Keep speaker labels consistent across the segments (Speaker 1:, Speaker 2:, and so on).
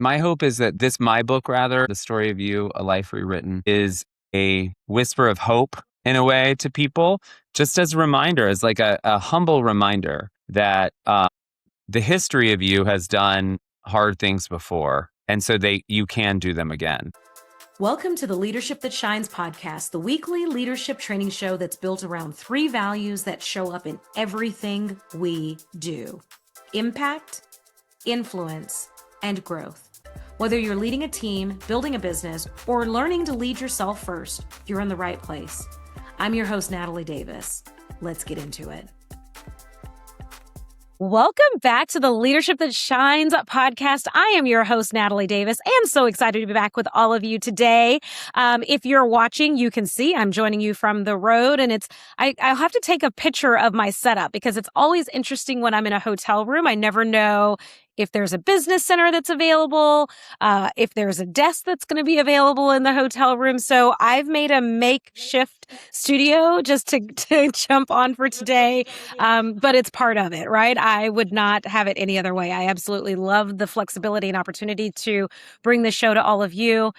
Speaker 1: my hope is that my book, rather, The Story of You, A Life Rewritten, is a whisper of hope in a way to people, just as a reminder, as like a humble reminder that the history of you has done hard things before. And so you can do them again.
Speaker 2: Welcome to the Leadership That Shines podcast, the weekly leadership training show that's built around 3 values that show up in everything we do: impact, influence, and growth. Whether you're leading a team, building a business, or learning to lead yourself first, you're in the right place. I'm your host, Natalie Davis. Let's get into it. Welcome back to the Leadership That Shines podcast. I am your host, Natalie Davis, and so excited to be back with all of you today. If you're watching, you can see I'm joining you from the road, and I'll have to take a picture of my setup because it's always interesting when I'm in a hotel room. I never know if there's a business center that's available, if there's a desk that's going to be available in the hotel room. So I've made a makeshift studio just to jump on for today. But it's part of it, right? I would not have it any other way. I absolutely love the flexibility and opportunity to bring the show to all of you.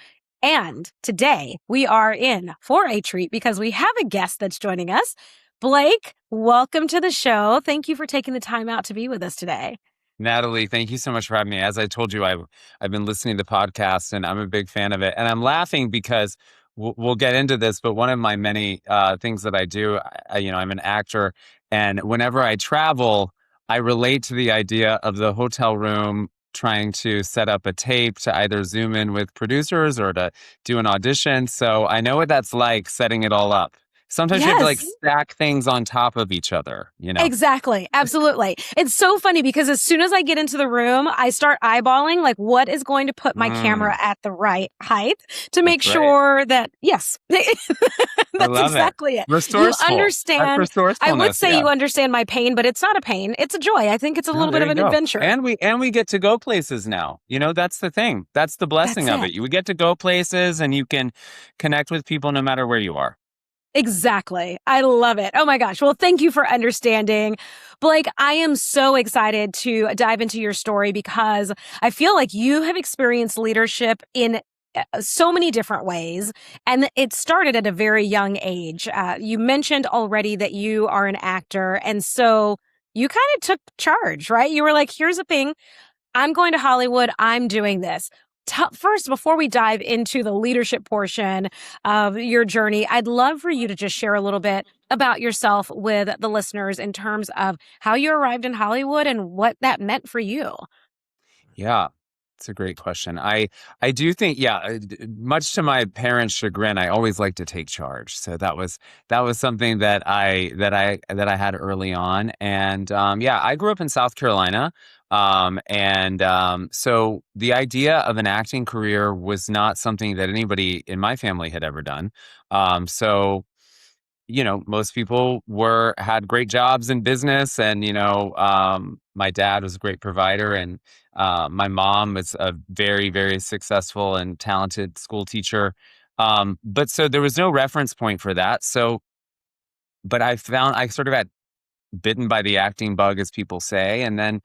Speaker 2: And today we are in for a treat because we have a guest that's joining us. Blake, welcome to the show. Thank you for taking the time out to be with us today.
Speaker 1: Natalie, thank you so much for having me. As I told you, I've been listening to podcasts and I'm a big fan of it. And I'm laughing because we'll get into this, but one of my many things that I do, I'm an actor, and whenever I travel, I relate to the idea of the hotel room trying to set up a tape to either Zoom in with producers or to do an audition. So I know what that's like, setting it all up. Sometimes you have to like stack things on top of each other,
Speaker 2: Exactly. Absolutely. It's so funny because as soon as I get into the room, I start eyeballing like what is going to put my camera at the right height to make sure that, yes, that's exactly it.
Speaker 1: Resourceful.
Speaker 2: You understand. I would say you understand my pain, but it's not a pain. It's a joy. I think it's a little bit of an adventure.
Speaker 1: And we get to go places now. That's the thing. That's the blessing of it. You get to go places and you can connect with people no matter where you are.
Speaker 2: Exactly. I love it. Oh my gosh. Well, thank you for understanding. Blake, I am so excited to dive into your story because I feel like you have experienced leadership in so many different ways. And it started at a very young age. You mentioned already that you are an actor. And so you kind of took charge, right? You were like, here's the thing. I'm going to Hollywood. I'm doing this. First, before we dive into the leadership portion of your journey, I'd love for you to just share a little bit about yourself with the listeners in terms of how you arrived in Hollywood and what that meant for you.
Speaker 1: Yeah, it's a great question. I do think, much to my parents' chagrin, I always like to take charge. So that was something that I had early on. And I grew up in South Carolina. So the idea of an acting career was not something that anybody in my family had ever done. Most people had great jobs in business, and my dad was a great provider, and my mom was a very, very successful and talented school teacher. But so there was no reference point for that. But I found I sort of got bitten by the acting bug, as people say, and then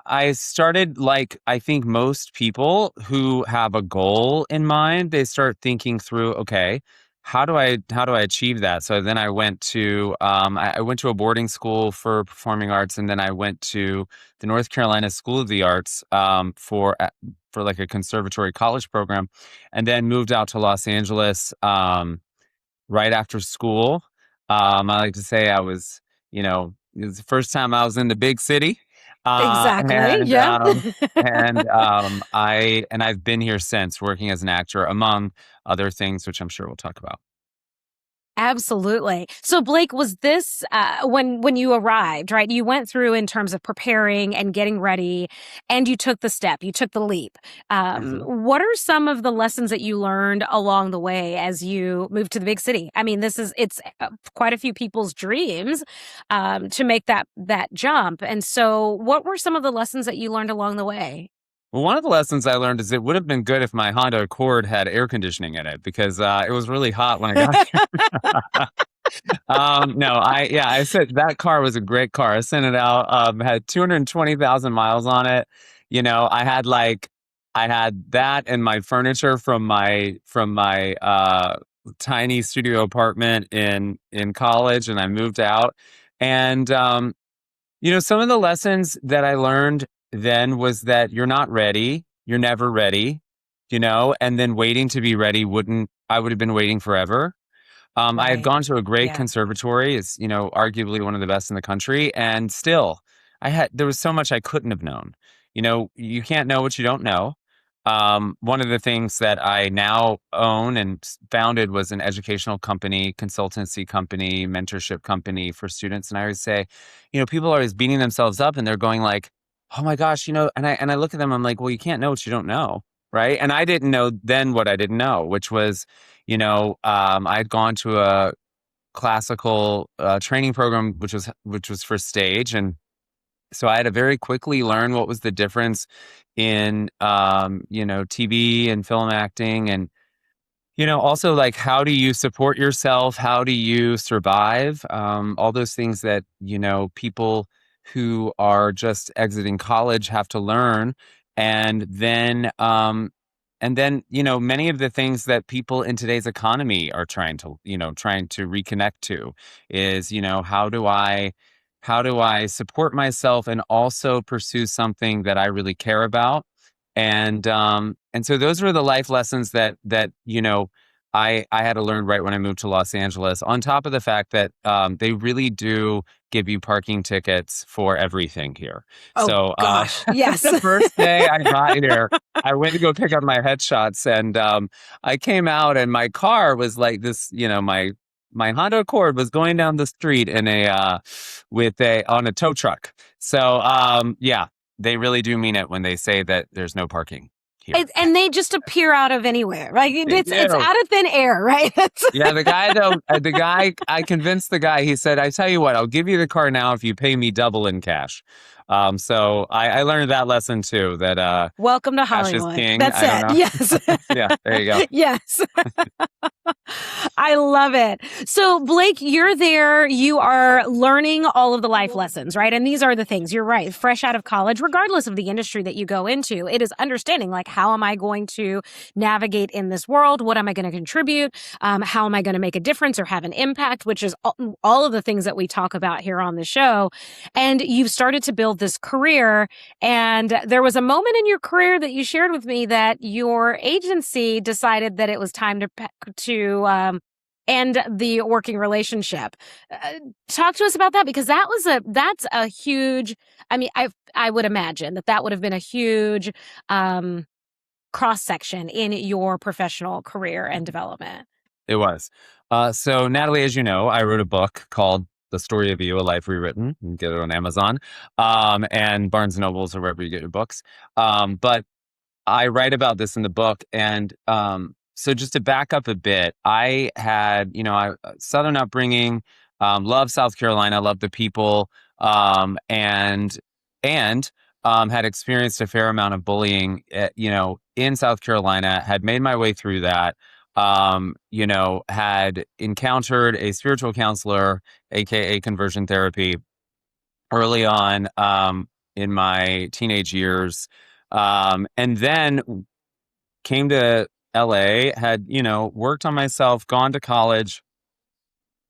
Speaker 1: I started, like I think most people who have a goal in mind, they start thinking through, okay, how do I achieve that? So then I went to I went to a boarding school for performing arts, and then I went to the North Carolina School of the Arts for like a conservatory college program, and then moved out to Los Angeles right after school. I like to say it was the first time I was in the big city.
Speaker 2: Exactly.
Speaker 1: I've been here since, working as an actor, among other things, which I'm sure we'll talk about.
Speaker 2: Absolutely. So Blake, was this when you arrived, right? You went through in terms of preparing and getting ready, and you took the step, you took the leap. What are some of the lessons that you learned along the way as you moved to the big city? I mean, it's quite a few people's dreams to make that jump. And so what were some of the lessons that you learned along the way?
Speaker 1: Well, one of the lessons I learned is it would have been good if my Honda Accord had air conditioning in it, because it was really hot when I got here. I said that car was a great car. I sent it out, had 220,000 miles on it. I had I had that and my furniture from my tiny studio apartment in college, and I moved out. And some of the lessons that I learned then was that you're not ready, you're never ready, and then waiting to be ready I would have been waiting forever. I had
Speaker 2: Right.
Speaker 1: gone to a great
Speaker 2: Yeah.
Speaker 1: conservatory. It's, arguably one of the best in the country. And still, there was so much I couldn't have known. You can't know what you don't know. One of the things that I now own and founded was an educational company, consultancy company, mentorship company for students. And I always say, people are always beating themselves up and they're going like, oh my gosh, and I look at them, I'm like, well, you can't know what you don't know. Right. And I didn't know then what I didn't know, which was, I had gone to a classical training program, which was for stage, and so I had to very quickly learn what was the difference in TV and film acting, and also like how do you support yourself? How do you survive? All those things that, people who are just exiting college have to learn. And then, many of the things that people in today's economy are trying to reconnect to is, how do I support myself and also pursue something that I really care about? And so those were the life lessons that I had to learn right when I moved to Los Angeles. On top of the fact that they really do give you parking tickets for everything here.
Speaker 2: Oh
Speaker 1: So
Speaker 2: gosh. Yes.
Speaker 1: the first day I got here, I went to go pick up my headshots, and I came out, and my car was like this. My Honda Accord was going down the street in on a tow truck. So yeah, they really do mean it when they say that there's no parking here.
Speaker 2: And they just appear out of anywhere. Like
Speaker 1: They
Speaker 2: it's
Speaker 1: do.
Speaker 2: out of thin air, right?
Speaker 1: Yeah, the guy though, I convinced the guy. He said, "I tell you what, I'll give you the car now if you pay me double in cash." So I learned that lesson too. That
Speaker 2: Welcome to
Speaker 1: cash is
Speaker 2: Hollywood.
Speaker 1: king.
Speaker 2: That's
Speaker 1: I don't
Speaker 2: it.
Speaker 1: know.
Speaker 2: Yes.
Speaker 1: Yeah, there you go.
Speaker 2: Yes. I love it. So, Blake, you're there. You are learning all of the life lessons, right? And these are the things, you're right, fresh out of college, regardless of the industry that you go into, it is understanding like, how am I going to navigate in this world? What am I going to contribute? How am I going to make a difference or have an impact, which is all of the things that we talk about here on the show. And you've started to build this career. And there was a moment in your career that you shared with me that your agency decided that it was time to end the working relationship. Talk to us about that, because that's a huge. I mean, I would imagine that would have been a huge cross section in your professional career and development.
Speaker 1: It was. So Natalie, as you know, I wrote a book called The Story of You, A Life Rewritten. You can get it on Amazon, and Barnes and Nobles or wherever you get your books. But I write about this in the book. And so just to back up a bit, I had, Southern upbringing, love South Carolina, love the people, and had experienced a fair amount of bullying, in South Carolina, had made my way through that, had encountered a spiritual counselor, AKA conversion therapy, early on, in my teenage years. And then came to LA, had, worked on myself, gone to college,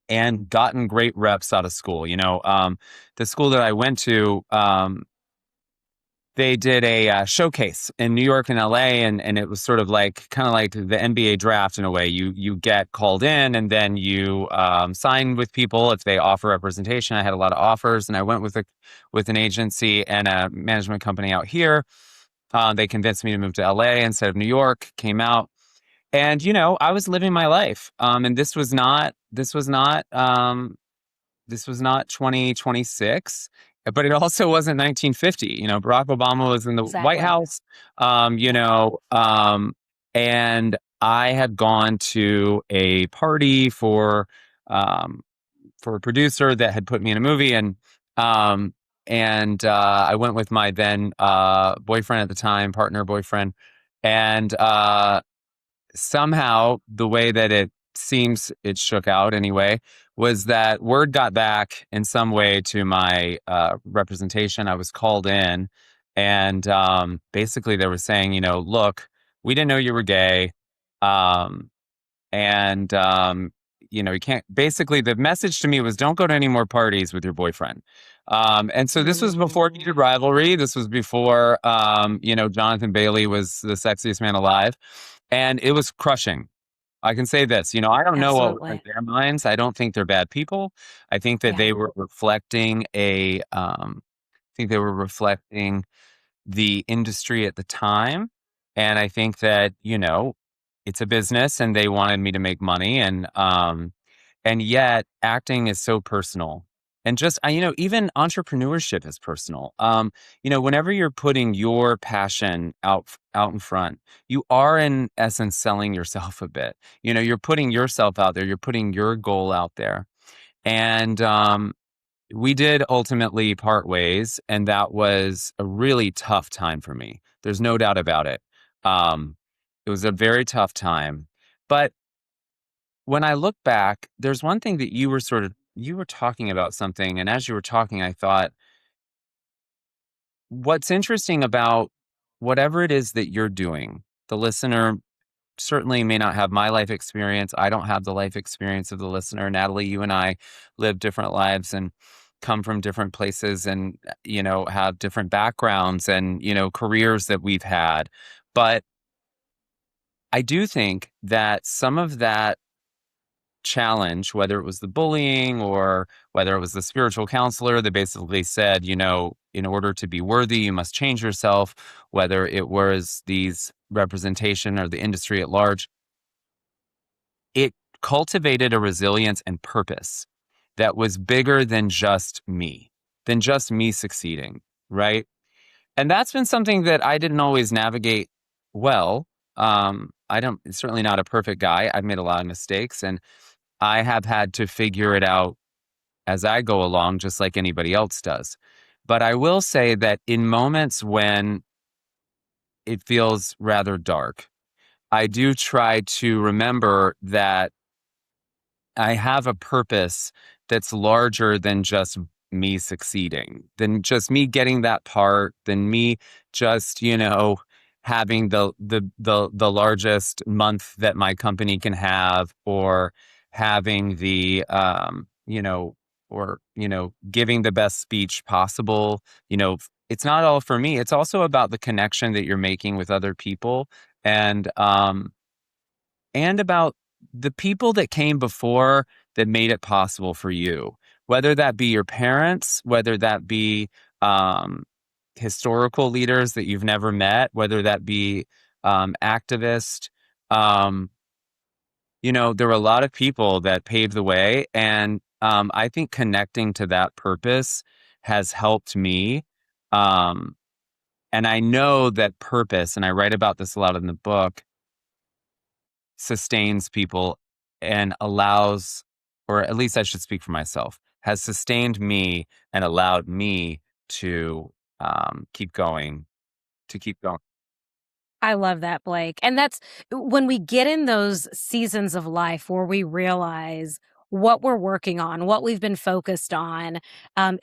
Speaker 1: and gotten great reps out of school. The school that I went to, they did a showcase in New York and LA, and it was sort of like kind of like the NBA draft in a way. You get called in, and then you sign with people if they offer representation. I had a lot of offers, and I went with an agency and a management company out here. They convinced me to move to LA instead of New York. Came out, and I was living my life. And this was not 2026, but it also wasn't 1950. Barack Obama was in the White
Speaker 2: Exactly.
Speaker 1: House. And I had gone to a party for a producer that had put me in a movie, and I went with my then boyfriend at the time, partner boyfriend, and somehow the way that it seems it shook out anyway was that word got back in some way to my representation. I was called in, And basically they were saying, look, we didn't know you were gay. Um, and you can't, basically the message to me was, don't go to any more parties with your boyfriend. And so this was before
Speaker 2: Mm,
Speaker 1: Heated Rivalry. This was before Jonathan Bailey was the sexiest man alive, and it was crushing. I can say this, I don't know what was in
Speaker 2: absolutely.
Speaker 1: their minds. I don't think they're bad people. I think that
Speaker 2: Yeah.
Speaker 1: they were reflecting I think they were reflecting the industry at the time. And I think that, it's a business and they wanted me to make money. And yet acting is so personal. And just, even entrepreneurship is personal. Whenever you're putting your passion out in front, you are in essence selling yourself a bit. You're putting yourself out there, you're putting your goal out there. And we did ultimately part ways, and that was a really tough time for me. There's no doubt about it. Um, it was a very tough time. But when I look back, there's one thing that you were talking about something, and as you were talking, I thought, what's interesting about whatever it is that you're doing, the listener certainly may not have my life experience. I don't have the life experience of the listener. Natalie, you and I live different lives and come from different places and, have different backgrounds and, careers that we've had. But I do think that some of that challenge, whether it was the bullying or whether it was the spiritual counselor that basically said, in order to be worthy, you must change yourself, whether it was these representation or the industry at large, it cultivated a resilience and purpose that was bigger than just me succeeding, right? And that's been something that I didn't always navigate well. I don't, certainly not a perfect guy. I've made a lot of mistakes and I have had to figure it out as I go along, just like anybody else does. But I will say that in moments when it feels rather dark, I do try to remember that I have a purpose that's larger than just me succeeding, than just me getting that part, than me just, having the largest month that my company can have, or having giving the best speech possible. It's not all for me. It's also about the connection that you're making with other people. And about the people that came before that made it possible for you, whether that be your parents, whether that be um, historical leaders that you've never met, whether that be activists. Um, there were a lot of people that paved the way. And I think connecting to that purpose has helped me. Um, and I know that purpose, and I write about this a lot in the book, sustains people and allows, or at least I should speak for myself, has sustained me and allowed me to keep going, to keep going.
Speaker 2: I love that, Blake. And that's when we get in those seasons of life where we realize what we're working on, what we've been focused on,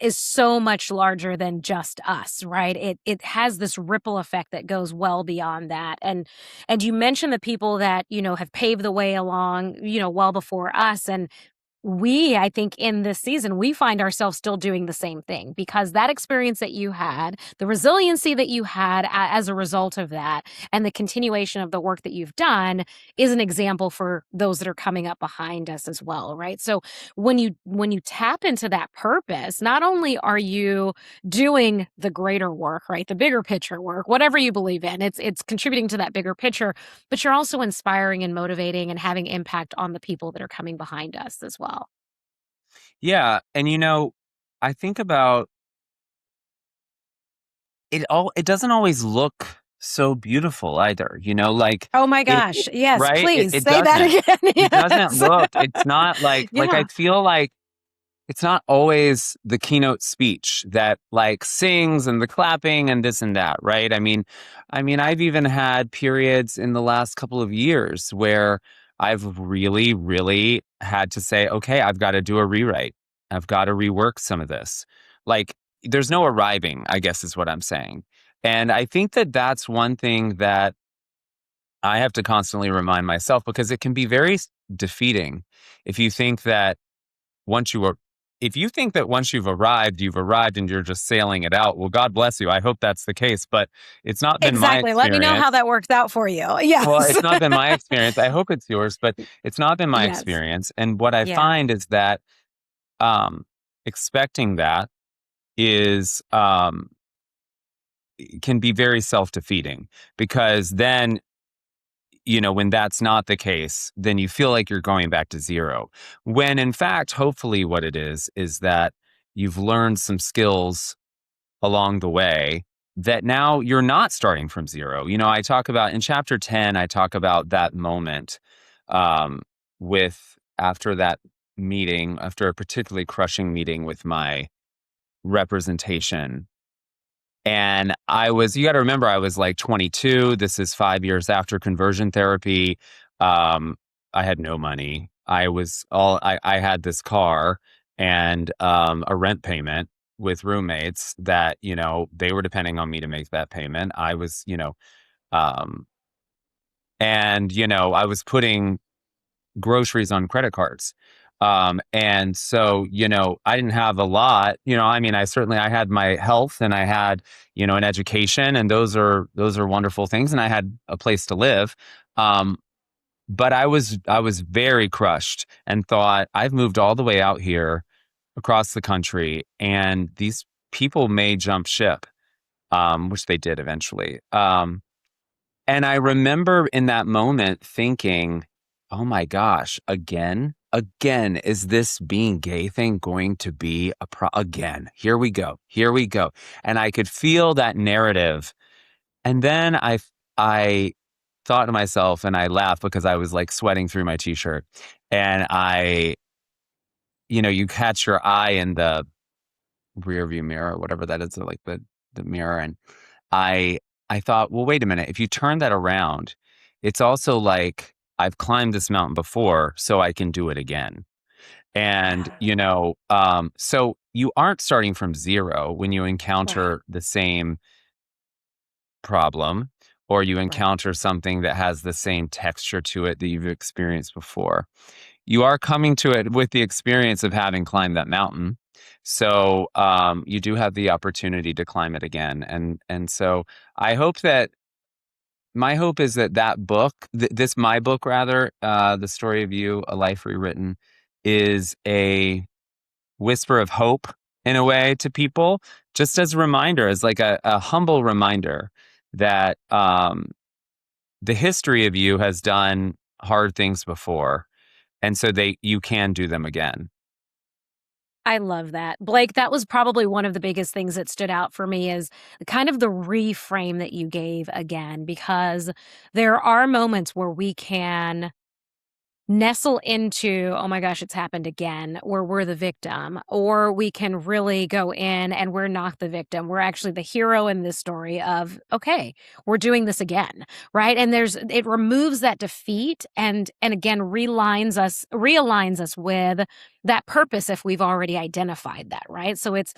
Speaker 2: is so much larger than just us, right? It has this ripple effect that goes well beyond that. And you mentioned the people that have paved the way along, well before us, and I think in this season, we find ourselves still doing the same thing because that experience that you had, the resiliency that you had as a result of that, and the continuation of the work that you've done is an example for those that are coming up behind us as well, right? So when you tap into that purpose, not only are you doing the greater work, right, the bigger picture work, whatever you believe in, it's contributing to that bigger picture, but you're also inspiring and motivating and having impact on the people that are coming behind us as well.
Speaker 1: Yeah. And, I think about it doesn't always look so beautiful either, like
Speaker 2: Oh my
Speaker 1: it
Speaker 2: gosh. Yes,
Speaker 1: right? It,
Speaker 2: please
Speaker 1: it
Speaker 2: say that
Speaker 1: doesn't.
Speaker 2: again.
Speaker 1: It doesn't
Speaker 2: Yes.
Speaker 1: look, it's not like I
Speaker 2: Yeah.
Speaker 1: feel like it's not always the keynote speech that like sings and the clapping and this and that, right? I mean, I've even had periods in the last couple of years where I've really, really had to say, okay, I've got to do a rewrite. I've got to rework some of this. Like, there's no arriving, I guess is what I'm saying. And I think that that's one thing that I have to constantly remind myself, because it can be very defeating if you think that once you are if you think that once you've arrived and you're just sailing it out. Well, God bless you. I hope that's the case, but it's not been my
Speaker 2: Exactly. Let me know how
Speaker 1: experience.
Speaker 2: that works out for you.
Speaker 1: Well,
Speaker 2: Yes.
Speaker 1: it's not been my experience. I hope it's yours, but it's not been my
Speaker 2: Yes.
Speaker 1: experience. And what I
Speaker 2: Yeah.
Speaker 1: find is that um, expecting that is can be very self-defeating, because then, when that's not the case, then you feel like you're going back to zero. When in fact, hopefully what it is that you've learned some skills along the way, that now you're not starting from zero. I talk about in chapter 10, I talk about that moment um, with after that meeting, after a particularly crushing meeting with my representation. And you got to remember, I was like 22. This is 5 years after conversion therapy. Um, I had no money. I had this car and a rent payment with roommates that, they were depending on me to make that payment. Um, I was putting groceries on credit cards. And so, I didn't have a lot, I mean, I had my health, and I had, an education, and those are wonderful things. And I had a place to live. Um, but I was very crushed and thought, I've moved all the way out here across the country, and these people may jump ship, which they did eventually. And I remember in that moment thinking, oh my gosh, again, is this being gay thing going to be again? Here we go. Here we go. And I could feel that narrative. And then I thought to myself, and I laughed because I was like sweating through my t-shirt. And you catch your eye in the rear view mirror, whatever that is, like the mirror. And I I thought, well, wait a minute. If you turn that around, it's also like I've climbed this mountain before, so I can do it again. And
Speaker 2: Yeah.
Speaker 1: so you aren't starting from zero when you
Speaker 2: Right.
Speaker 1: encounter the same problem, or you
Speaker 2: Right.
Speaker 1: encounter something that has the same texture to it that you've experienced before. You are coming to it with the experience of having climbed that mountain. So you do have the opportunity to climb it again. And so I hope that my hope is that that book, my book rather, The Story of You, A Life Rewritten, is a whisper of hope in a way to people, just as a reminder, as like a humble reminder that the history of you has done hard things before. And so you can do them again.
Speaker 2: I love that. Blake, that was probably one of the biggest things that stood out for me is kind of the reframe that you gave again, because there are moments where we can nestle into, oh my gosh, it's happened again, where we're the victim, or we can really go in and we're not the victim. We're actually the hero in this story of, okay, we're doing this again, right? And it removes that defeat and again realigns us with that purpose if we've already identified that, right? So it's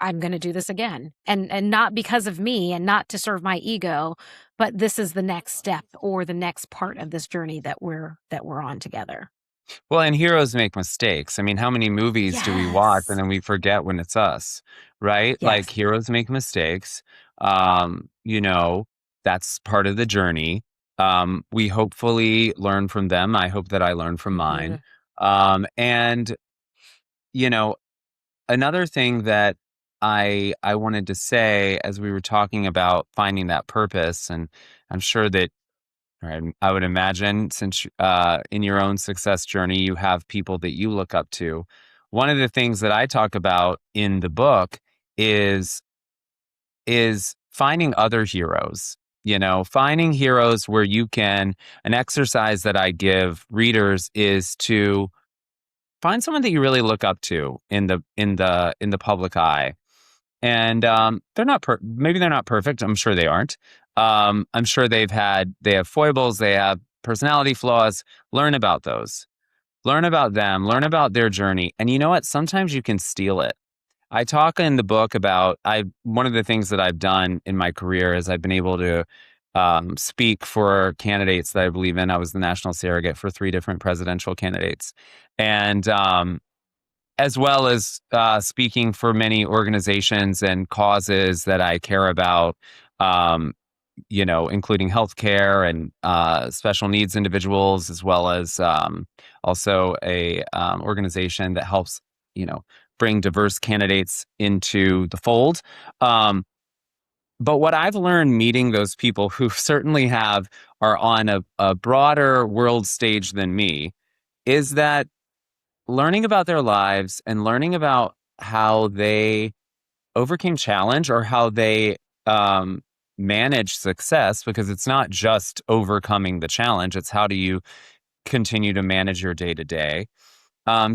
Speaker 2: I'm going to do this again, and not because of me and not to serve my ego, but this is the next step or the next part of this journey that we're on together.
Speaker 1: Well, and heroes make mistakes. I mean, how many movies do we watch and
Speaker 2: Yes.
Speaker 1: then we forget when it's us, right? Like
Speaker 2: Yes.
Speaker 1: heroes make mistakes. Um, you know, that's part of the journey. We hopefully learn from them. I hope that I learn from mine.
Speaker 2: Mhm.
Speaker 1: And you know, another thing that I wanted to say as we were talking about finding that purpose, and I'm sure that right. I would imagine, since in your own success journey, you have people that you look up to. One of the things that I talk about in the book is finding other heroes. Finding heroes where you can. An exercise that I give readers is to find someone that you really look up to in the public eye. And they're not maybe they're not perfect. I'm sure they aren't. I'm sure they have foibles, they have personality flaws. Learn about those. Learn about them. Learn about their journey. And you know what? Sometimes you can steal it. I talk in the book about one of the things that I've done in my career is I've been able to speak for candidates that I believe in. I was the national surrogate for three different presidential candidates, and as well as speaking for many organizations and causes that I care about. Um, including healthcare and special needs individuals, as well as also a organization that helps, you know, bring diverse candidates into the fold. Um, but what I've learned meeting those people who certainly are on a broader world stage than me is that learning about their lives and learning about how they overcame challenge or how they um, manage success, because it's not just overcoming the challenge, it's how do you continue to manage your day to day.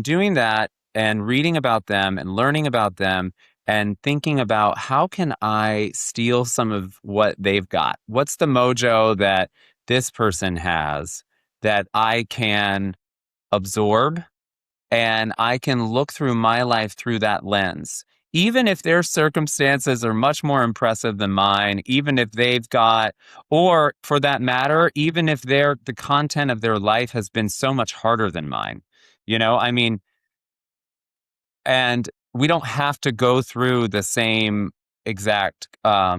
Speaker 1: Doing that and reading about them and learning about them and thinking about how can I steal some of what they've got? What's the mojo that this person has that I can absorb and I can look through my life through that lens. Even if their circumstances are much more impressive than mine, even if they've got, or for that matter, even if the content of their life has been so much harder than mine. I mean, and we don't have to go through the same exact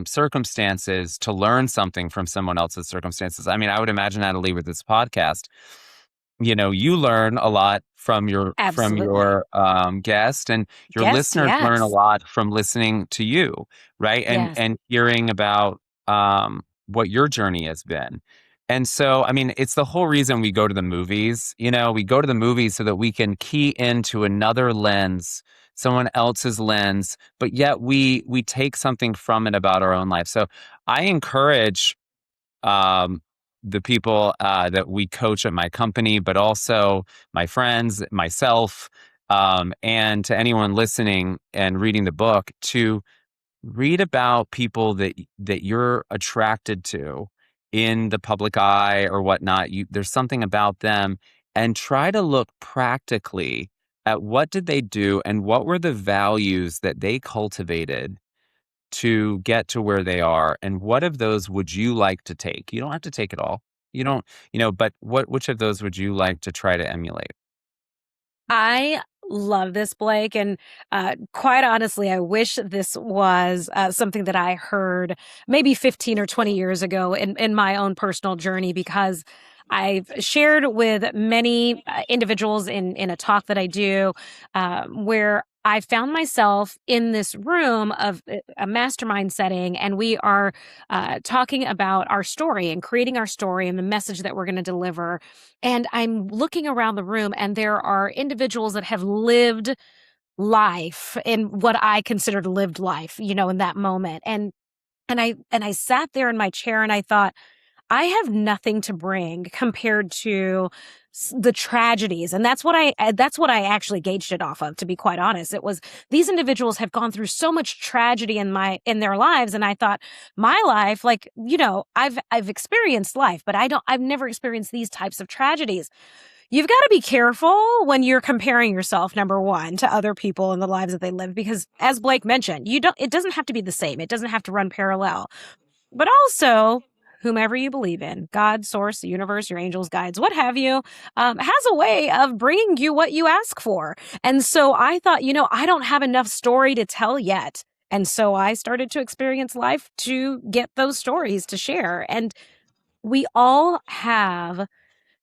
Speaker 1: circumstances to learn something from someone else's circumstances. I mean, I would imagine, Natalie, with this podcast, you learn a lot from
Speaker 2: Absolutely.
Speaker 1: your guest, and your
Speaker 2: Guest,
Speaker 1: listeners learn a
Speaker 2: yes.
Speaker 1: lot from listening to you, right? And
Speaker 2: Yes.
Speaker 1: and hearing about what your journey has been. And so, I mean, it's the whole reason we go to the movies. We go to the movies so that we can key into another lens, someone else's lens, but yet we take something from it about our own life. So I encourage um, the people that we coach at my company, but also my friends, myself, and to anyone listening and reading the book, to read about people that you're attracted to in the public eye or whatnot. There's something about them, and try to look practically at what did they do and what were the values that they cultivated to get to where they are, and what of those would you like to take? You don't have to take it all. You don't, but which of those would you like to try to emulate?
Speaker 2: I love this, Blake. And quite honestly, I wish this was something that I heard maybe 15 or 20 years ago in my own personal journey, because I've shared with many individuals in a talk that I do where I found myself in this room of a mastermind setting, and we are talking about our story and creating our story and the message that we're going to deliver. And I'm looking around the room, and there are individuals that have lived life in what I considered lived life, in that moment. And I sat there in my chair and I thought, I have nothing to bring compared to the tragedies. And that's what I actually gauged it off of, to be quite honest. It was, these individuals have gone through so much tragedy in their lives. And I thought, my life, like, I've experienced life, but I've never experienced these types of tragedies. You've got to be careful when you're comparing yourself, number one, to other people and the lives that they live, because as Blake mentioned, it doesn't have to be the same. It doesn't have to run parallel. But also, whomever you believe in, God, source, the universe, your angels, guides, what have you, has a way of bringing you what you ask for. And so I thought, I don't have enough story to tell yet. And so I started to experience life to get those stories to share. And we all have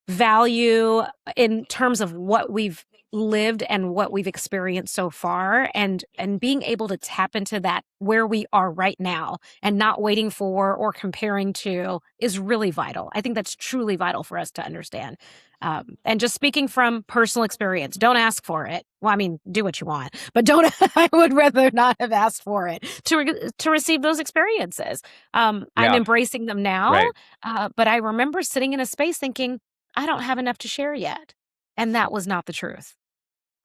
Speaker 2: value in terms of what we've lived and what we've experienced so far, and being able to tap into that where we are right now and not waiting for or comparing to is really vital. I think that's truly vital for us to understand. And just speaking from personal experience, don't ask for it. Well, I mean, do what you want, but don't. I would rather not have asked for it to receive those experiences. I'm
Speaker 1: Yeah,
Speaker 2: embracing them now,
Speaker 1: right,
Speaker 2: but I remember sitting in a space thinking, I don't have enough to share yet. And that was not the truth.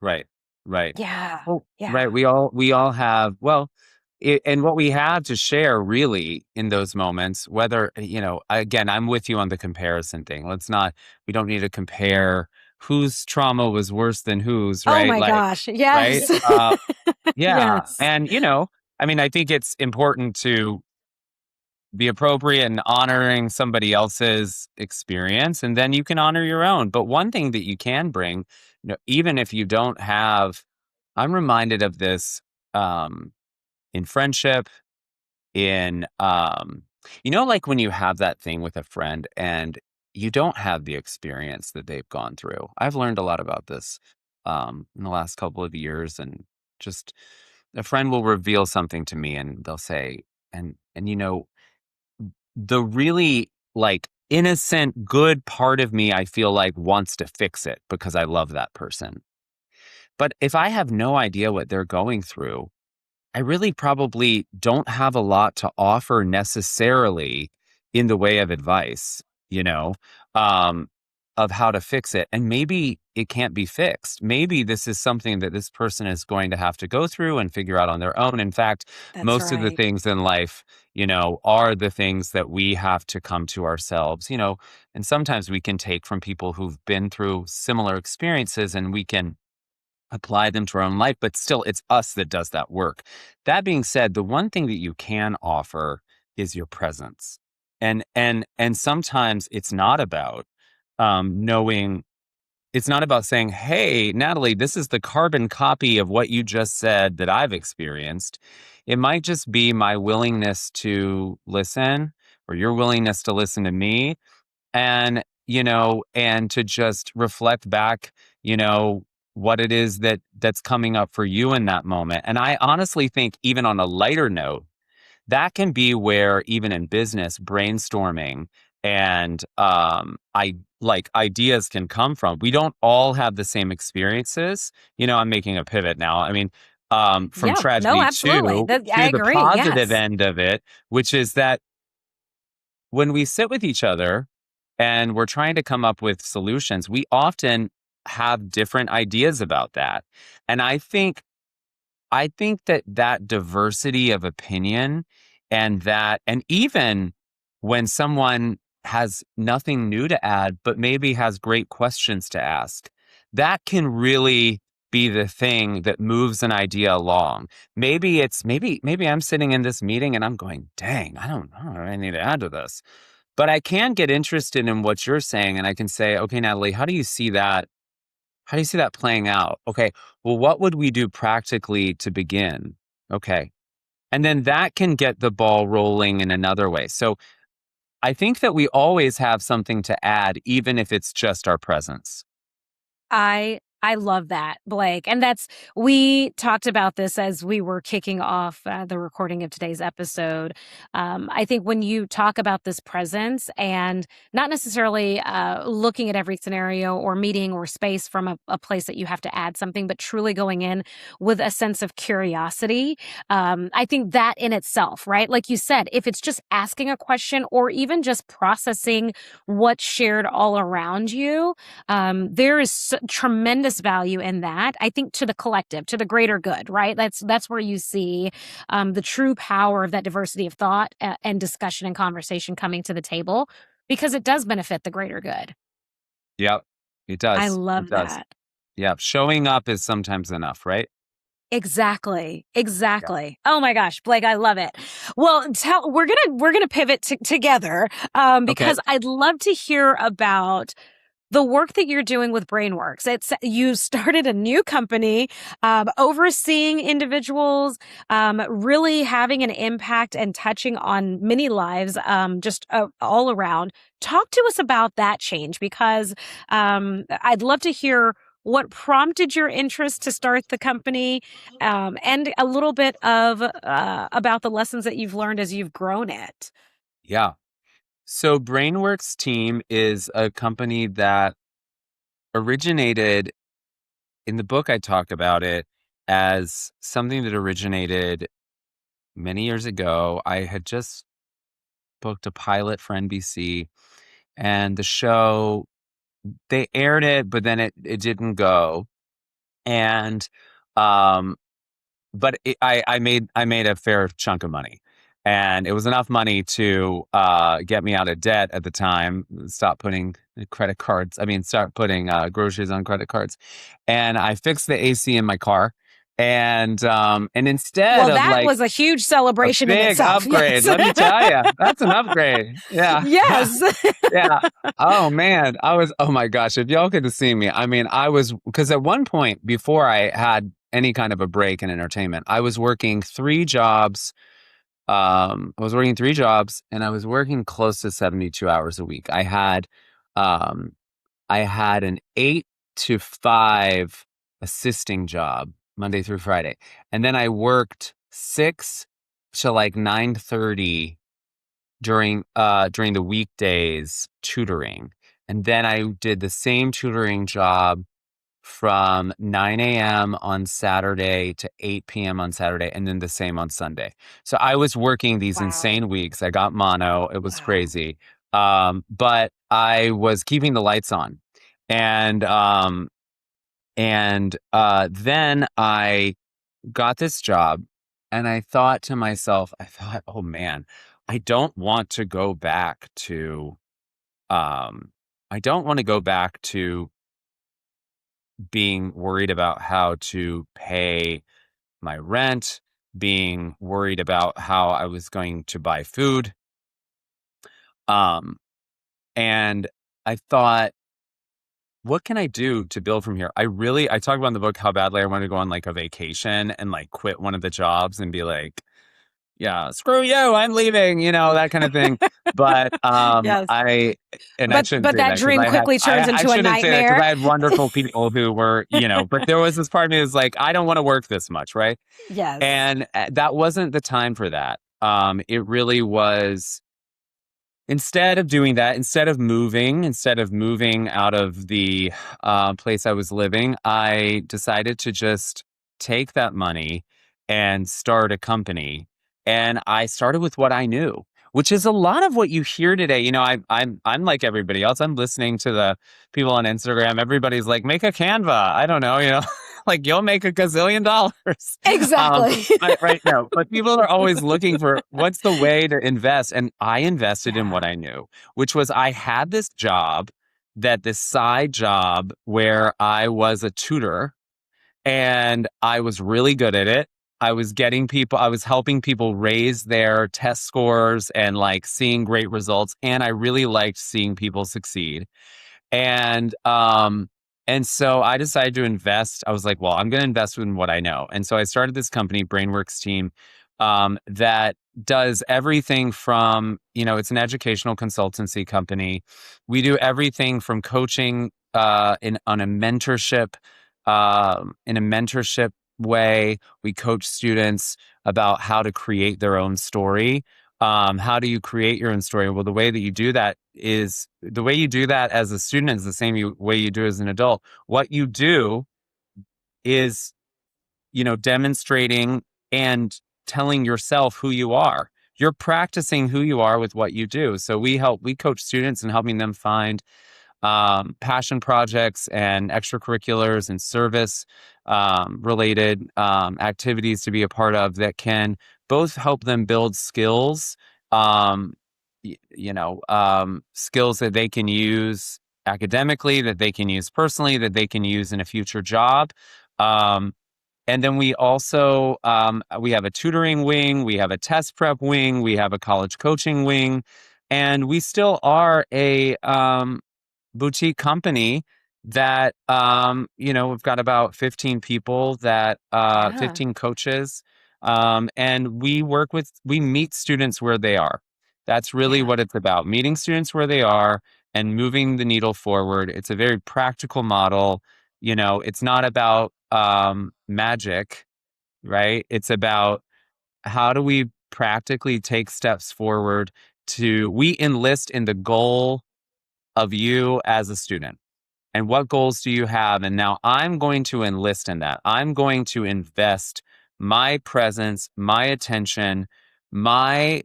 Speaker 1: right, right.
Speaker 2: Yeah.
Speaker 1: Well,
Speaker 2: Yeah.
Speaker 1: right. We all have, well, and what we have to share really in those moments, whether, again, I'm with you on the comparison thing. We don't need to compare whose trauma was worse than whose,
Speaker 2: Oh
Speaker 1: right?
Speaker 2: my
Speaker 1: Like,
Speaker 2: gosh.
Speaker 1: right?
Speaker 2: Yes.
Speaker 1: Yeah.
Speaker 2: Yes.
Speaker 1: And, I mean, I think it's important to be appropriate in honoring somebody else's experience, and then you can honor your own. But one thing that you can bring, even if you don't have, I'm reminded of this in friendship, in like when you have that thing with a friend and you don't have the experience that they've gone through. I've learned a lot about this in the last couple of years, and just a friend will reveal something to me and they'll say, and the really like innocent good part of me, I feel like wants to fix it because I love that person. But if I have no idea what they're going through, I really probably don't have a lot to offer necessarily in the way of advice, you know, um, of how to fix it. And maybe it can't be fixed. Maybe this is something that this person is going to have to go through and figure out on their own. In fact,
Speaker 2: That's
Speaker 1: most of the
Speaker 2: right.
Speaker 1: things in life, are the things that we have to come to ourselves, and sometimes we can take from people who've been through similar experiences and we can apply them to our own life, but still it's us that does that work. That being said, the one thing that you can offer is your presence. And sometimes it's not about knowing, it's not about saying, "Hey, Natalie, this is the carbon copy of what you just said that I've experienced." It might just be my willingness to listen, or your willingness to listen to me, and to just reflect back, you know what it is that's coming up for you in that moment. And I honestly think, even on a lighter note, that can be where, even in business brainstorming and I like ideas can come from. We don't all have the same experiences. I'm making a pivot now. I mean, from
Speaker 2: Yeah. No,
Speaker 1: tragedy
Speaker 2: absolutely. I
Speaker 1: to the
Speaker 2: agree.
Speaker 1: positive
Speaker 2: Yes.
Speaker 1: end of it, which is that when we sit with each other and we're trying to come up with solutions, we often have different ideas about that. And I think that diversity of opinion, and even when someone has nothing new to add, but maybe has great questions to ask, that can really be the thing that moves an idea along. Maybe I'm sitting in this meeting and I'm going, dang, I don't know what I need to add to this. But I can get interested in what you're saying, and I can say, okay, Natalie, how do you see that? How do you see that playing out? Okay, well, what would we do practically to begin? Okay. And then that can get the ball rolling in another way. So I think that we always have something to add, even if it's just our presence.
Speaker 2: I love that, Blake. And we talked about this as we were kicking off the recording of today's episode. I think when you talk about this presence and not necessarily looking at every scenario or meeting or space from a place that you have to add something, but truly going in with a sense of curiosity, I think that in itself, right? Like you said, if it's just asking a question or even just processing what's shared all around you, there is tremendous value in that. I think to the collective, to the greater good, right? That's where you see the true power of that diversity of thought and discussion and conversation coming to the table, because it does benefit the greater good.
Speaker 1: Yep, it
Speaker 2: I
Speaker 1: does. It
Speaker 2: love
Speaker 1: does.
Speaker 2: that.
Speaker 1: Yeah, showing up is sometimes enough, right?
Speaker 2: Exactly.
Speaker 1: Yeah.
Speaker 2: Exactly. Oh my gosh, Blake, I love it. Well, we're gonna pivot together
Speaker 1: Okay.
Speaker 2: because I'd love to hear about the work that you're doing with Brainworks. You started a new company, overseeing individuals, really having an impact and touching on many lives, just all around. Talk to us about that change, because I'd love to hear what prompted your interest to start the company, and a little bit of about the lessons that you've learned as you've grown it.
Speaker 1: Yeah. So Brainworks Team is a company that originated, in the book I talk about it as something that originated many years ago. I had just booked a pilot for NBC, and the show, they aired it, but then it didn't go. And um but I made a fair chunk of money. And it was enough money to get me out of debt at the time. Stop putting credit cards. I mean, start putting groceries on credit cards. And I fixed the AC in my car. And instead
Speaker 2: Well,
Speaker 1: of
Speaker 2: that
Speaker 1: like
Speaker 2: was a huge
Speaker 1: a
Speaker 2: celebration in
Speaker 1: big
Speaker 2: itself.
Speaker 1: upgrade,
Speaker 2: Yes.
Speaker 1: let me tell you, that's an upgrade. Yeah, yeah,
Speaker 2: Yes.
Speaker 1: yeah. Oh man, oh my gosh, if y'all could have seen me, I mean, because at one point before I had any kind of a break in entertainment, I was working three jobs. I was working three jobs and I was working close to 72 hours a week. Um, I had an 8 to 5 assisting job Monday through Friday. And then I worked 6 to like 9:30 during the weekdays tutoring. And then I did the same tutoring job from 9 a.m. on Saturday to 8 p.m. on Saturday, and then the same on Sunday. So I was working these
Speaker 2: Wow.
Speaker 1: insane weeks. I got mono. It was
Speaker 2: Wow.
Speaker 1: crazy. But I was keeping the lights on. And then I got this job and I thought to myself, oh man, I don't want to go back to I don't want to go back to being worried about how to pay my rent, being worried about how I was going to buy food. Um, and I thought, what can I do to build from here? I talk about in the book how badly I want to go on like a vacation and like quit one of the jobs and be like, yeah, screw you, I'm leaving, that kind of thing. But
Speaker 2: Yes.
Speaker 1: I shouldn't
Speaker 2: But
Speaker 1: say
Speaker 2: that
Speaker 1: that because
Speaker 2: dream quickly turns
Speaker 1: I
Speaker 2: into a
Speaker 1: shouldn't say that because
Speaker 2: nightmare.
Speaker 1: I had wonderful people who were, but there was this part of me that's like, I don't want to work this much, right?
Speaker 2: Yes.
Speaker 1: And that wasn't the time for that. It really was. Instead of doing that, instead of moving out of the place I was living, I decided to just take that money and start a company. And I started with what I knew, which is a lot of what you hear today. I'm like everybody else. I'm listening to the people on Instagram. Everybody's like, make a Canva. I don't know, like you'll make a gazillion dollars. Um,
Speaker 2: Exactly.
Speaker 1: right now, but people are always looking for what's the way to invest. And I invested in what
Speaker 2: Yeah.
Speaker 1: I knew, which was I had this side job where I was a tutor and I was really good at it. I was helping people raise their test scores and like seeing great results. And I really liked seeing people succeed. And and so I decided to invest. I was like, well, I'm going to invest in what I know. And so I started this company, Brainworks Team, that does everything from, it's an educational consultancy company. We do everything from coaching in a mentorship way. We coach students about how to create their own story. How do you create your own story? Well, the way you do that as a student is the same way you do as an adult. What you do is, demonstrating and telling yourself who you are. You're practicing who you are with what you do. So we coach students and helping them find passion projects and extracurriculars and service related activities to be a part of that can both help them build skills, um, skills that they can use academically, that they can use personally, that they can use in a future job. Um, and then we have a tutoring wing, we have a test prep wing, we have a college coaching wing, and we still are a boutique company that we've got about 15 people that
Speaker 2: Yeah.
Speaker 1: 15 coaches, and we meet students where they are. That's really
Speaker 2: Yeah.
Speaker 1: what it's about, meeting students where they are and moving the needle forward. It's a very practical model. It's not about magic, right? It's about how do we practically take steps forward to we enlist in the goal of you as a student. And what goals do you have? And now I'm going to enlist in that. I'm going to invest my presence, my attention, my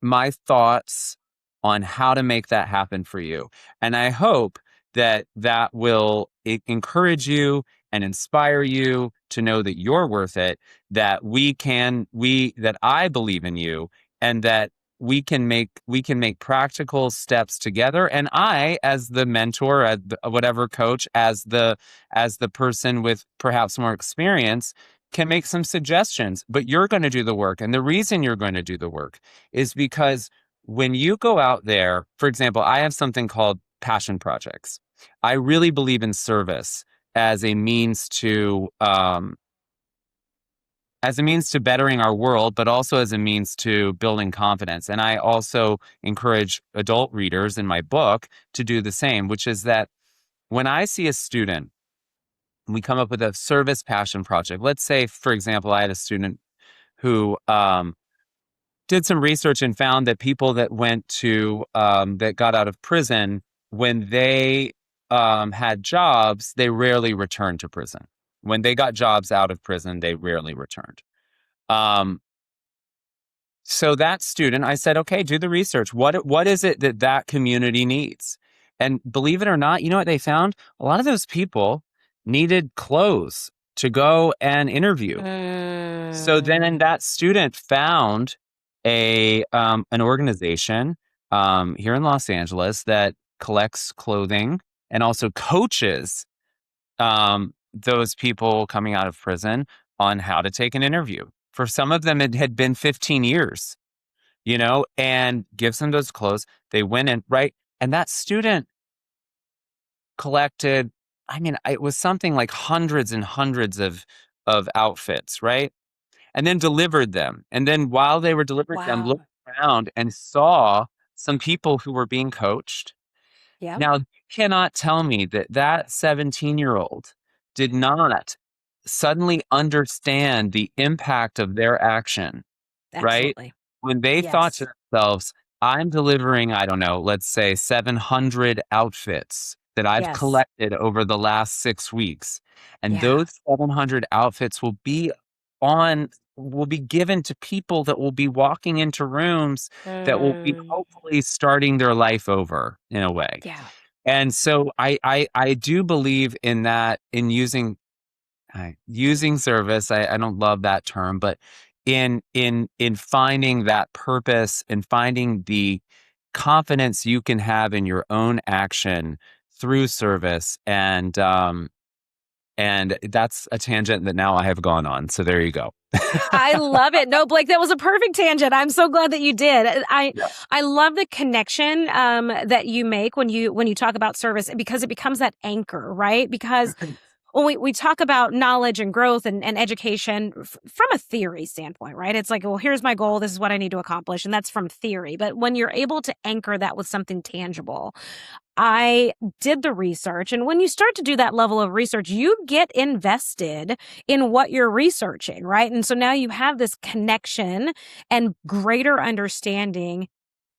Speaker 1: my thoughts on how to make that happen for you. And I hope that that will encourage you and inspire you to know that you're worth it, that that I believe in you, and that we can make practical steps together. And I, as the mentor, as the, whatever coach, as the person with perhaps more experience, can make some suggestions. But you're going to do the work, and the reason you're going to do the work is because when you go out there, for example, I have something called passion projects. I really believe in service as a means to bettering our world, but also as a means to building confidence. And I also encourage adult readers in my book to do the same, which is that when I see a student, we come up with a service passion project. Let's say, for example, I had a student who did some research and found that people that that got out of prison, when they had jobs, they rarely returned to prison. When they got jobs out of prison, they rarely returned. Um, so that student, I said, okay, do the research. What is it that that community needs? And believe it or not, you know what they found? A lot of those people needed clothes to go and interview. So then
Speaker 2: Mm,
Speaker 1: that student found an organization here in Los Angeles that collects clothing and also coaches those people coming out of prison on how to take an interview. For some of them, it had been 15 years, and gives them those clothes. They went in, right? And that student collected, I mean, it was something like hundreds and hundreds of outfits, right? And then delivered them. And then while they were delivering them,
Speaker 2: wow.
Speaker 1: looked around and saw some people who were being coached.
Speaker 2: Yep.
Speaker 1: Now, you cannot tell me that that 17-year-old did not suddenly understand the impact of their action, right?
Speaker 2: Absolutely.
Speaker 1: When they thought
Speaker 2: Yes.
Speaker 1: to themselves, I'm delivering, I don't know, let's say 700 outfits that I've
Speaker 2: Yes.
Speaker 1: collected over the last 6 weeks. And
Speaker 2: Yeah.
Speaker 1: those 700 outfits on, will be given to people that will be walking into rooms that will be
Speaker 2: Mm,
Speaker 1: hopefully starting their life over in a way.
Speaker 2: yeah.
Speaker 1: And so I do believe in that, in using service. I don't love that term, but in finding that purpose and finding the confidence you can have in your own action through service. And that's a tangent that now I have gone on. So there you go.
Speaker 2: I love it. No, Blake, that was a perfect tangent. I'm so glad that you did.
Speaker 1: Yeah.
Speaker 2: I love the connection that you make when you talk about service, because it becomes that anchor, right? Because when we talk about knowledge and growth and education from a theory standpoint, right? It's like, well, here's my goal. This is what I need to accomplish. And that's from theory. But when you're able to anchor that with something tangible, I did the research. And when you start to do that level of research, you get invested in what you're researching, right? And so now you have this connection and greater understanding.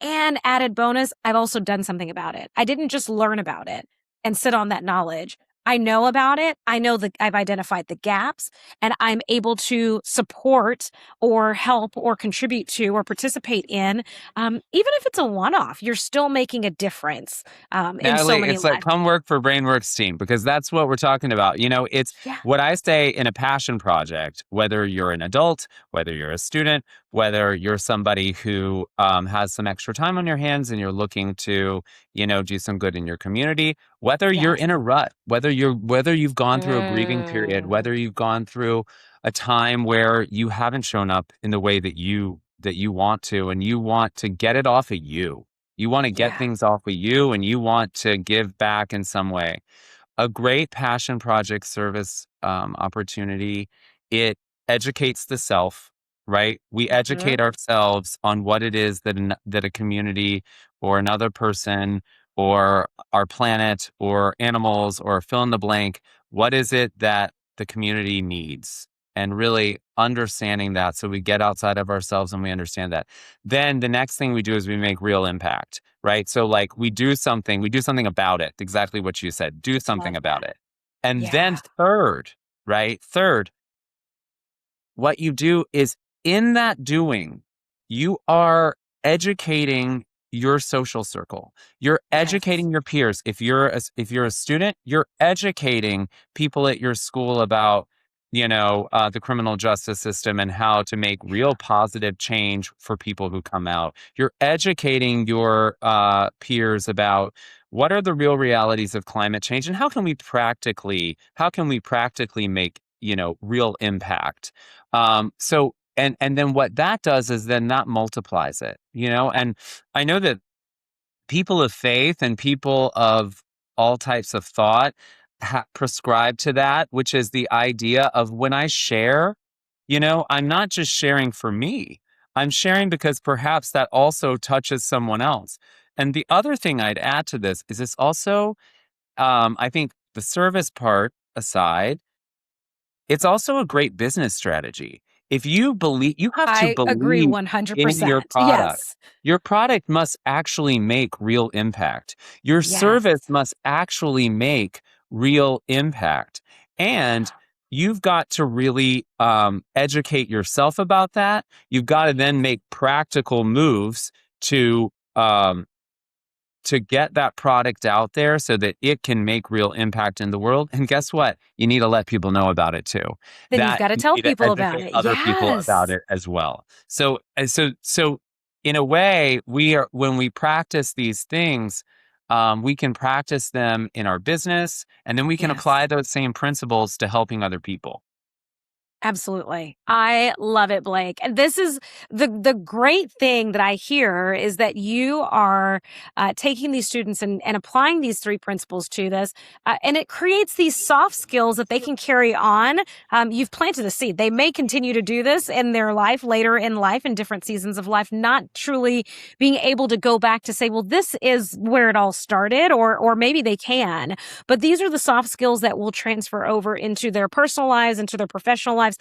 Speaker 2: And added bonus, I've also done something about it. I didn't just learn about it and sit on that knowledge. I know about it. I know that I've identified the gaps, and I'm able to support or help or contribute to or participate in. Even if it's a one off, you're still making a difference in so
Speaker 1: Natalie,
Speaker 2: many
Speaker 1: it's like,
Speaker 2: lives.
Speaker 1: come work for Brainworks Team, because that's what we're talking about. It's
Speaker 2: Yeah.
Speaker 1: what I say in a passion project, whether you're an adult, whether you're a student, whether you're somebody who has some extra time on your hands and you're looking to, do some good in your community, whether you're
Speaker 2: Yes.
Speaker 1: in a rut, whether you've gone through a grieving period,
Speaker 2: Mm,
Speaker 1: whether you've gone through a time where you haven't shown up in the way that you want to, and you want to get it off of you. You want to get
Speaker 2: yeah.
Speaker 1: things off of you, and you want to give back in some way. A great passion project service opportunity, it educates the self, right? We
Speaker 2: Mhm.
Speaker 1: educate ourselves on what it is that a community or another person or our planet or animals or fill in the blank, what is it that the community needs? And really understanding that, so we get outside of ourselves and we understand that. Then the next thing we do is we make real impact, right? So like we do something about it. Exactly what you said. Do something
Speaker 2: Love
Speaker 1: about
Speaker 2: that.
Speaker 1: it. And then
Speaker 2: Yeah.
Speaker 1: third, right? Third, what you do is, in that doing, you are educating your social circle. You're
Speaker 2: Yes.
Speaker 1: educating your peers. If you're a student, you're educating people at your school about, the criminal justice system and how to make real positive change for people who come out. You're educating your peers about what are the real realities of climate change and how can we practically make, real impact. And then what that does is then that multiplies it, and I know that people of faith and people of all types of thought prescribe to that, which is the idea of when I share, I'm not just sharing for me. I'm sharing because perhaps that also touches someone else. And the other thing I'd add to this is this also, I think the service part aside, it's also a great business strategy. If you believe, you have to
Speaker 2: I agree
Speaker 1: believe in your
Speaker 2: 100%.
Speaker 1: product.
Speaker 2: Yes.
Speaker 1: Your product must actually make real impact. Your
Speaker 2: Yes.
Speaker 1: service must actually make real impact. And you've got to really educate yourself about that. You've got to then make practical moves to um, to get that product out there so that it can make real impact in the world. And guess what? You need to let people know about it too.
Speaker 2: Then you've
Speaker 1: That
Speaker 2: got to
Speaker 1: you
Speaker 2: tell
Speaker 1: need to
Speaker 2: people about
Speaker 1: educate
Speaker 2: it.
Speaker 1: other people about
Speaker 2: Yes.
Speaker 1: it as well. So in a way, when we practice these things, we can practice them in our business, and then we can
Speaker 2: Yes.
Speaker 1: apply those same principles to helping other people.
Speaker 2: Absolutely. I love it, Blake. And this is the great thing that I hear is that you are taking these students and applying these three principles to this, and it creates these soft skills that they can carry on. You've planted a seed. They may continue to do this in their life later in life, in different seasons of life, not truly being able to go back to say, well, this is where it all started, or maybe they can. But these are the soft skills that will transfer over into their personal lives, into their professional lives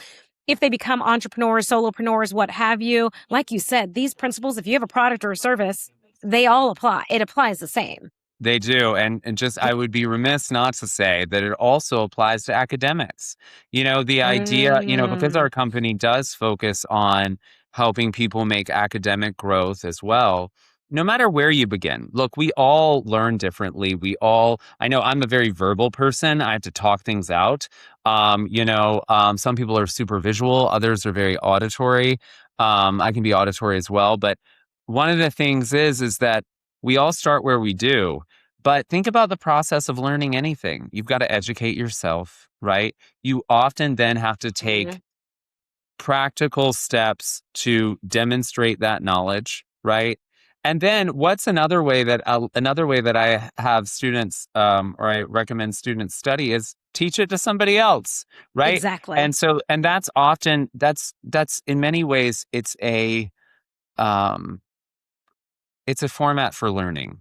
Speaker 2: if they become entrepreneurs, solopreneurs, what have you. Like you said, these principles, if you have a product or a service, they all apply. It applies the same.
Speaker 1: They do. And just, I would be remiss not to say that it also applies to academics. The idea, because
Speaker 2: Mm,
Speaker 1: our company does focus on helping people make academic growth as well, no matter where you begin. Look, we all learn differently. I know I'm a very verbal person. I have to talk things out. Some people are super visual, others are very auditory. I can be auditory as well. But one of the things is that we all start where we do. But think about the process of learning anything. You've got to educate yourself, right? You often then have to
Speaker 2: mm,
Speaker 1: take practical steps to demonstrate that knowledge, right? And then what's another way that I have students or I recommend students study is teach it to somebody else, right?
Speaker 2: exactly.
Speaker 1: And that's often that's in many ways um it's a format for learning,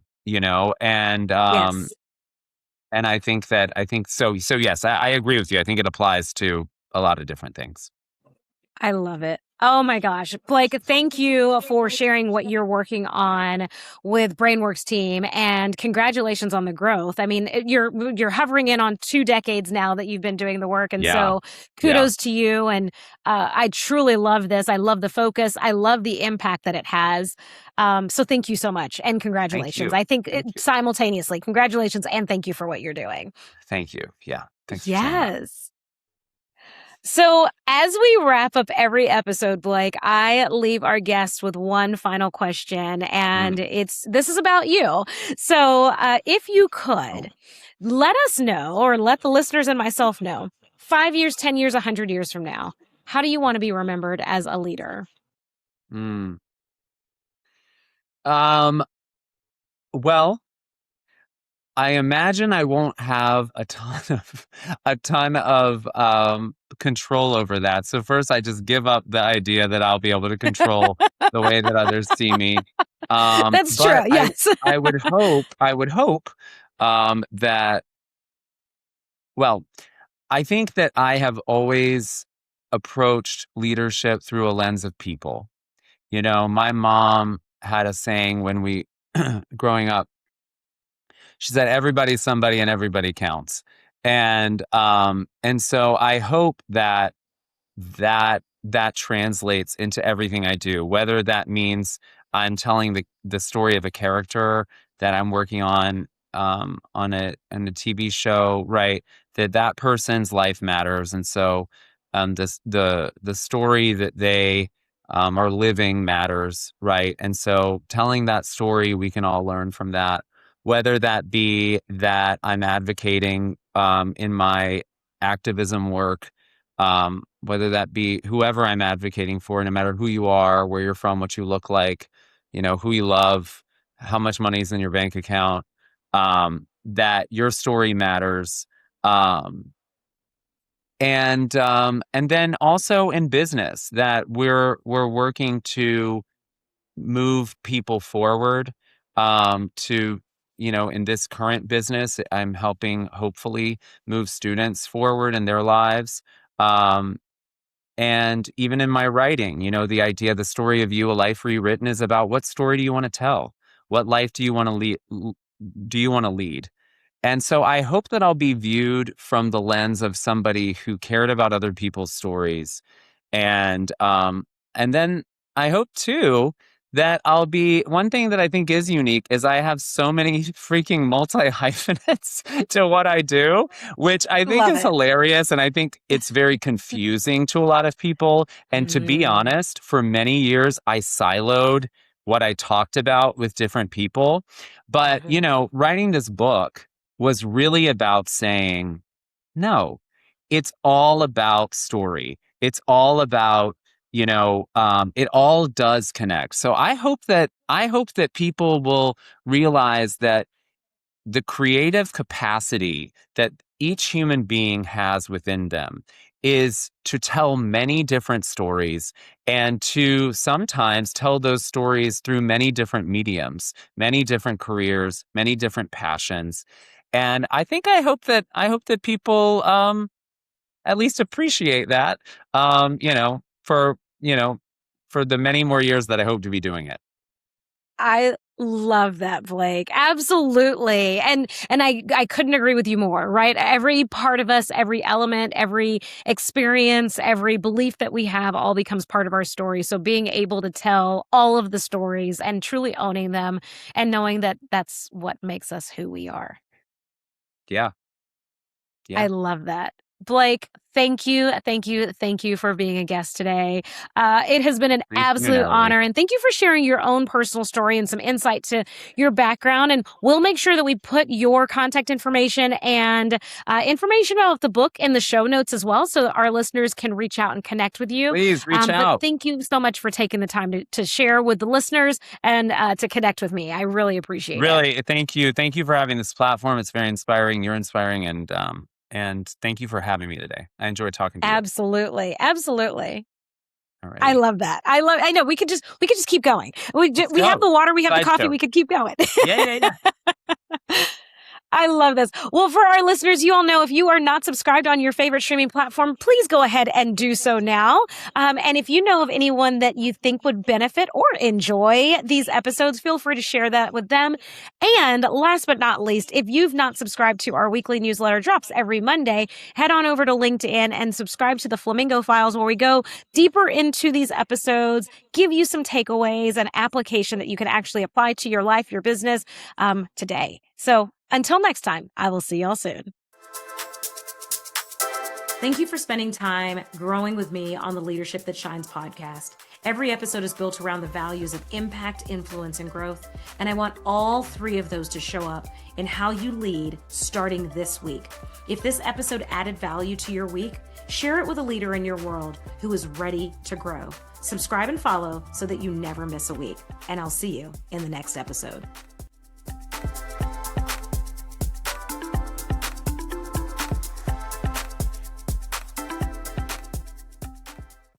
Speaker 2: Yes.
Speaker 1: and I think so yes, I agree with you. I think it applies to a lot of different things.
Speaker 2: I love it. Oh my gosh. Blake, thank you for sharing what you're working on with Brainworks Team and congratulations on the growth. I mean, you're hovering in on 2 decades now that you've been doing the work. And
Speaker 1: Yeah.
Speaker 2: so
Speaker 1: Yeah.
Speaker 2: kudos to you. And I truly love this. I love the focus. I love the impact that it has. So thank you so much and
Speaker 1: Thank
Speaker 2: congratulations.
Speaker 1: you.
Speaker 2: I think
Speaker 1: Thank you.
Speaker 2: simultaneously, congratulations and thank you for what you're doing.
Speaker 1: Thank you. Yeah. Thanks for saying that.
Speaker 2: Yes. So, as we wrap up every episode, Blake, I leave our guests with one final question, and
Speaker 1: Mm.
Speaker 2: this is about you. So, if you could let us know, or let the listeners and myself know, 5 years, 10 years, 100 years from now, how do you want to be remembered as a leader?
Speaker 1: Mm. Um, well, I imagine I won't have a ton of control over that. So first I just give up the idea that I'll be able to control the way that others see me.
Speaker 2: That's true.
Speaker 1: But I
Speaker 2: Yes.
Speaker 1: I would hope that well, I think that I have always approached leadership through a lens of people. My mom had a saying when we growing up. She said, "Everybody's somebody and everybody counts." And so I hope that translates into everything I do, whether that means I'm telling the story of a character that I'm working on a TV show, right? That person's life matters, and so the story that they are living matters, right? And so telling that story, we can all learn from that, whether that be that I'm advocating in my activism work, whether that be whoever I'm advocating for, no matter who you are, where you're from, what you look like, who you love, how much money's in your bank account, that your story matters. And then also in business, that we're working to move people forward, to in this current business, I'm helping hopefully move students forward in their lives. And even in my writing, the idea, the story of you, A Life Rewritten, is about what story do you want to tell? What life do you want to lead? Do you want to lead? And so I hope that I'll be viewed from the lens of somebody who cared about other people's stories. And then I hope too that I'll be, one thing that I think is unique is I have so many freaking multi-hyphenates to what I do, which I think
Speaker 2: Love
Speaker 1: is
Speaker 2: it.
Speaker 1: hilarious. And I think it's very confusing to a lot of people. And to be
Speaker 2: Mm,
Speaker 1: honest, for many years, I siloed what I talked about with different people. But,
Speaker 2: mhm.
Speaker 1: writing this book was really about saying, no, it's all about story. It's all about, it all does connect. So I hope that people will realize that the creative capacity that each human being has within them is to tell many different stories, and to sometimes tell those stories through many different mediums, many different careers, many different passions. And I hope that people at least appreciate that, for for the many more years that I hope to be doing it.
Speaker 2: I love that, Blake. Absolutely. And I couldn't agree with you more, right? Every part of us, every element, every experience, every belief that we have all becomes part of our story. So being able to tell all of the stories and truly owning them and knowing that that's what makes us who we are.
Speaker 1: Yeah.
Speaker 2: I
Speaker 1: Yeah.
Speaker 2: love that. Blake, thank you, thank you, thank you for being a guest today. It has been an
Speaker 1: Thank you,
Speaker 2: absolute
Speaker 1: Natalie.
Speaker 2: honor, and thank you for sharing your own personal story and some insight to your background. And we'll make sure that we put your contact information and information about the book in the show notes as well, so that our listeners can reach out and connect with you.
Speaker 1: Please reach
Speaker 2: But
Speaker 1: out.
Speaker 2: thank you so much for taking the time to share with the listeners and to connect with me. I really appreciate it.
Speaker 1: Really, thank you. Thank you for having this platform. It's very inspiring. You're inspiring, and thank you for having me today. I enjoyed talking to you.
Speaker 2: Absolutely, absolutely. I
Speaker 1: Alrighty.
Speaker 2: love that. I know we could just keep going.
Speaker 1: Let's
Speaker 2: We have
Speaker 1: go.
Speaker 2: the water, we have the coffee,
Speaker 1: Sideshow.
Speaker 2: we could keep going.
Speaker 1: Yeah, yeah, yeah.
Speaker 2: I love this. Well, for our listeners, you all know if you are not subscribed on your favorite streaming platform, please go ahead and do so now. And if you know of anyone that you think would benefit or enjoy these episodes, feel free to share that with them. And last but not least, if you've not subscribed to our weekly newsletter, drops every Monday, head on over to LinkedIn and subscribe to the Flamingo Files, where we go deeper into these episodes, give you some takeaways and application that you can actually apply to your life, your business today. So until next time, I will see y'all soon. Thank you for spending time growing with me on the Leadership That Shines podcast. Every episode is built around the values of impact, influence, and growth. And I want all three of those to show up in how you lead starting this week. If this episode added value to your week, share it with a leader in your world who is ready to grow. Subscribe and follow so that you never miss a week. And I'll see you in the next episode.